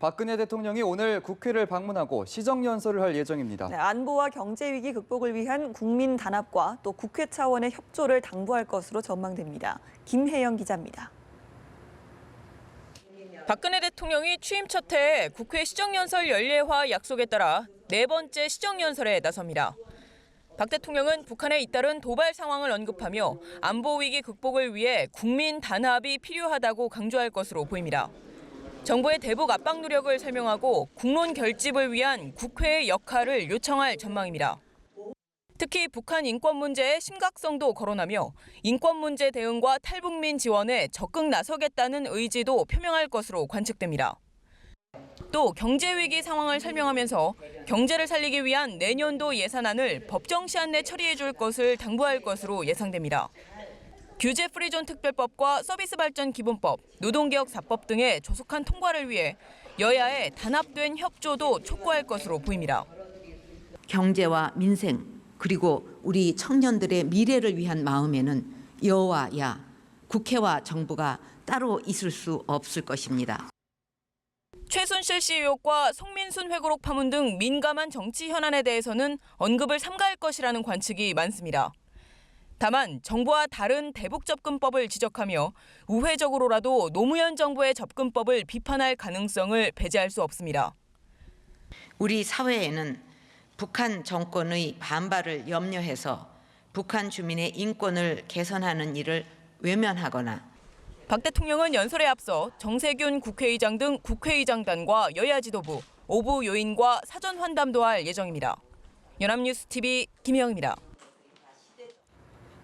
박근혜 대통령이 오늘 국회를 방문하고 시정연설을 할 예정입니다. 네, 안보와 경제 위기 극복을 위한 국민 단합과 또 국회 차원의 협조를 당부할 것으로 전망됩니다. 김혜영 기자입니다. 박근혜 대통령이 취임 첫 해에 국회 시정연설 연례화 약속에 따라 네 번째 시정연설에 나섭니다. 박 대통령은 북한에 잇따른 도발 상황을 언급하며 안보 위기 극복을 위해 국민 단합이 필요하다고 강조할 것으로 보입니다. 정부의 대북 압박 노력을 설명하고 국론 결집을 위한 국회의 역할을 요청할 전망입니다. 특히 북한 인권 문제의 심각성도 거론하며 인권 문제 대응과 탈북민 지원에 적극 나서겠다는 의지도 표명할 것으로 관측됩니다. 또 경제 위기 상황을 설명하면서 경제를 살리기 위한 내년도 예산안을 법정 시한 내 처리해 줄 것을 당부할 것으로 예상됩니다. 규제 프리존 특별법과 서비스 발전 기본법, 노동개혁 4법 등의 조속한 통과를 위해 여야의 단합된 협조도 촉구할 것으로 보입니다. 경제와 민생 그리고 우리 청년들의 미래를 위한 마음에는 여와 야, 국회와 정부가 따로 있을 수 없을 것입니다. 최순실 씨 의혹과 송민순 회고록 파문 등 민감한 정치 현안에 대해서는 언급을 삼가할 것이라는 관측이 많습니다. 다만 정부와 다른 대북 접근법을 지적하며 우회적으로라도 노무현 정부의 접근법을 비판할 가능성을 배제할 수 없습니다. 우리 사회에는 북한 정권의 반발을 염려해서 북한 주민의 인권을 개선하는 일을 외면하거나 박 대통령은 연설에 앞서 정세균 국회의장 등 국회의장단과 여야 지도부, 오부 요인과 사전 환담도 할 예정입니다. 연합뉴스TV 김혜영입니다.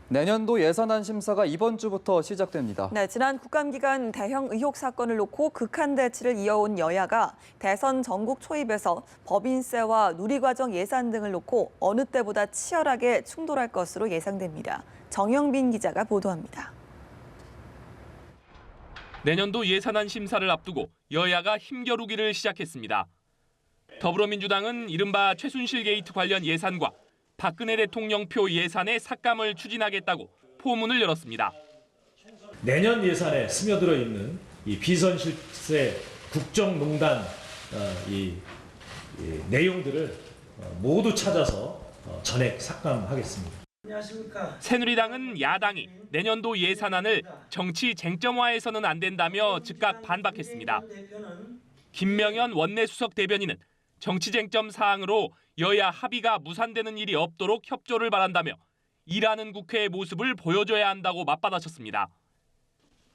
내년도 예산안 심사가 이번 주부터 시작됩니다. 네, 지난 국감기간 대형 의혹 사건을 놓고 극한 대치를 이어온 여야가 대선 전국 초입에서 법인세와 누리과정 예산 등을 놓고 어느 때보다 치열하게 충돌할 것으로 예상됩니다. 정영빈 기자가 보도합니다. 내년도 예산안 심사를 앞두고 여야가 힘겨루기를 시작했습니다. 더불어민주당은 이른바 최순실 게이트 관련 예산과 박근혜 대통령표 예산의 삭감을 추진하겠다고 포문을 열었습니다. 내년 예산에 스며들어 있는 이 비선실세 국정농단 이 내용들을 모두 찾아서 전액 삭감하겠습니다. 새누리당은 야당이 내년도 예산안을 정치 쟁점화해서는 안 된다며 즉각 반박했습니다. 김명현 원내수석 대변인은 정치 쟁점 사항으로 여야 합의가 무산되는 일이 없도록 협조를 바란다며 일하는 국회의 모습을 보여줘야 한다고 맞받아쳤습니다.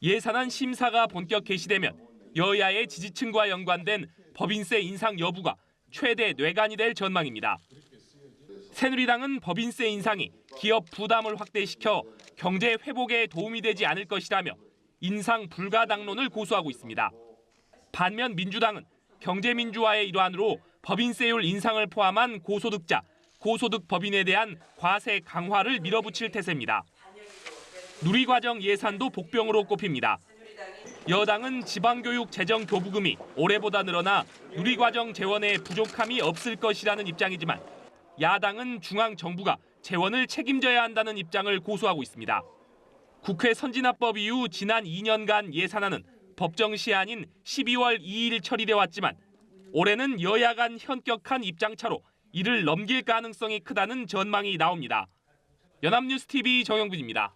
예산안 심사가 본격 개시되면 여야의 지지층과 연관된 법인세 인상 여부가 최대 뇌관이 될 전망입니다. 새누리당은 법인세 인상이 기업 부담을 확대시켜 경제 회복에 도움이 되지 않을 것이라며 인상 불가 당론을 고수하고 있습니다. 반면 민주당은 경제민주화의 일환으로 법인세율 인상을 포함한 고소득자, 고소득 법인에 대한 과세 강화를 밀어붙일 태세입니다. 누리과정 예산도 복병으로 꼽힙니다. 여당은 지방교육 재정 교부금이 올해보다 늘어나 누리과정 재원에 부족함이 없을 것이라는 입장이지만 야당은 중앙정부가 재원을 책임져야 한다는 입장을 고수하고 있습니다. 국회 선진화법 이후 지난 2년간 예산안은 법정 시한인 12월 2일 처리돼 왔지만 올해는 여야 간 현격한 입장차로 이를 넘길 가능성이 크다는 전망이 나옵니다. 연합뉴스TV 정영빈입니다.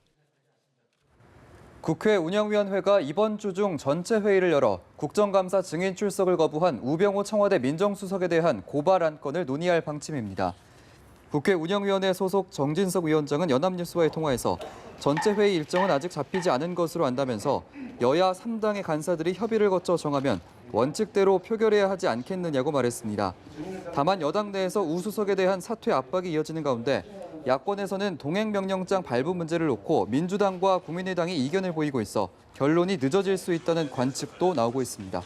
국회 운영위원회가 이번 주 중 전체 회의를 열어 국정감사 증인 출석을 거부한 우병우 청와대 민정수석에 대한 고발 안건을 논의할 방침입니다. 국회 운영위원회 소속 정진석 위원장은 연합뉴스와의 통화에서 전체 회의 일정은 아직 잡히지 않은 것으로 안다면서 여야 3당의 간사들이 협의를 거쳐 정하면 원칙대로 표결해야 하지 않겠느냐고 말했습니다. 다만 여당 내에서 우수석에 대한 사퇴 압박이 이어지는 가운데 야권에서는 동행명령장 발부 문제를 놓고 민주당과 국민의당이 이견을 보이고 있어 결론이 늦어질 수 있다는 관측도 나오고 있습니다.